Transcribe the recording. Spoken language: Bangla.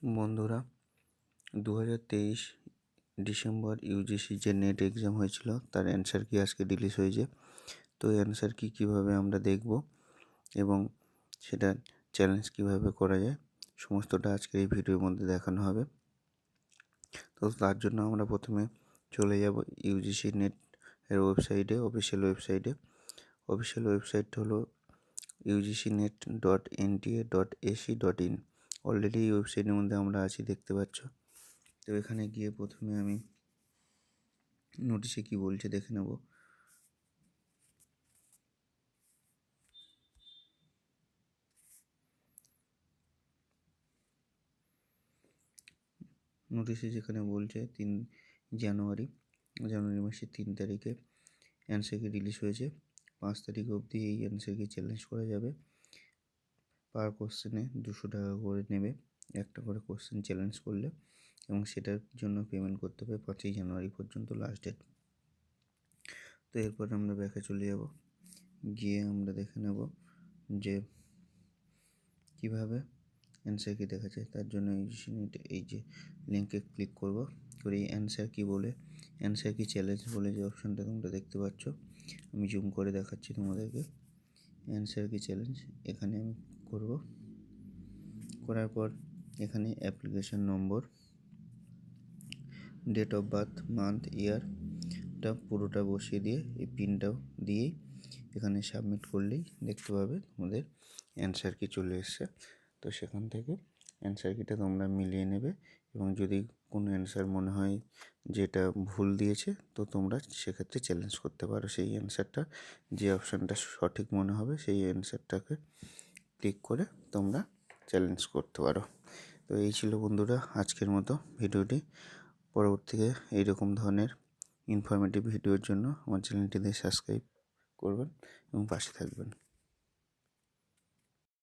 বন্ধুরা, 2023 ডিসেম্বর ইউজিসি যে নেট এক্সাম হয়েছিল তার অ্যান্সার কি আজকে রিলিজ হয়েছে। তো এই অ্যান্সার কি কীভাবে আমরা দেখব এবং সেটা চ্যালেঞ্জ কিভাবে করা যায় সমস্তটা আজকে এই ভিডিওর মধ্যে দেখানো হবে। তো তার জন্য আমরা প্রথমে চলে যাব ইউজিসি নেট এর ওয়েবসাইটে, অফিসিয়াল ওয়েবসাইটটা হলো ugcnet.nta.ac.in। অলরেডি এই ওয়েবসাইটের মধ্যে আমরা আছি, দেখতে পাচ্ছ। তো এখানে গিয়ে প্রথমে আমি নোটিশে কি বলছে দেখে নেব। নোটিশে যেখানে বলছে জানুয়ারি মাসের 3 তারিখে অ্যান্সার কি রিলিজ হয়েছে। 5 তারিখ অবধি এই অ্যান্সার কি চ্যালেঞ্জ করা যাবে। পার কোশ্চেনে 200 টাকা করে নেবে একটা করে কোশ্চেন চ্যালেঞ্জ করলে, এবং সেটার জন্য পেমেন্ট করতে হবে 5ই জানুয়ারি পর্যন্ত লাস্ট ডেট। তো এরপর আমরা ব্যাকে চলে যাব, গিয়ে আমরা দেখে নেব যে কীভাবে অ্যান্সার কি দেখা যায়। তার জন্য এই যে লিঙ্কে ক্লিক করব, করে এই অ্যান্সার কি চ্যালেঞ্জ বলে যে অপশানটা তোমরা দেখতে পাচ্ছ, আমি জুম করে দেখাচ্ছি তোমাদেরকে। অ্যান্সার কি চ্যালেঞ্জ এখানে আমি করব। করার পর এখানে application number, date of birth, month, ইয়ারটা পুরোটা বসিয়ে দিয়ে এই পিনটাও দিয়েই এখানে সাবমিট করলেই দেখতে পাবে তোমাদের অ্যান্সার কি চলে এসছে। তো সেখান থেকে অ্যান্সার কিটা তোমরা মিলিয়ে নেবে, এবং যদি কোনো অ্যান্সার মনে হয় যেটা ভুল দিয়েছে তো তোমরা সেক্ষেত্রে চ্যালেঞ্জ করতে পারো সেই অ্যান্সারটা। যে অপশানটা সঠিক মনে হবে সেই অ্যান্সারটাকে ক্লিক করে তোমরা চ্যালেঞ্জ করতে পারো। তো এই ছিল বন্ধুরা আজকের মতো ভিডিওটি। পরবর্তীতে এইরকম ধরনের ইনফরমেটিভ ভিডিওর জন্য আমার চ্যানেলটিতে সাবস্ক্রাইব করবেন এবং পাশে থাকবেন।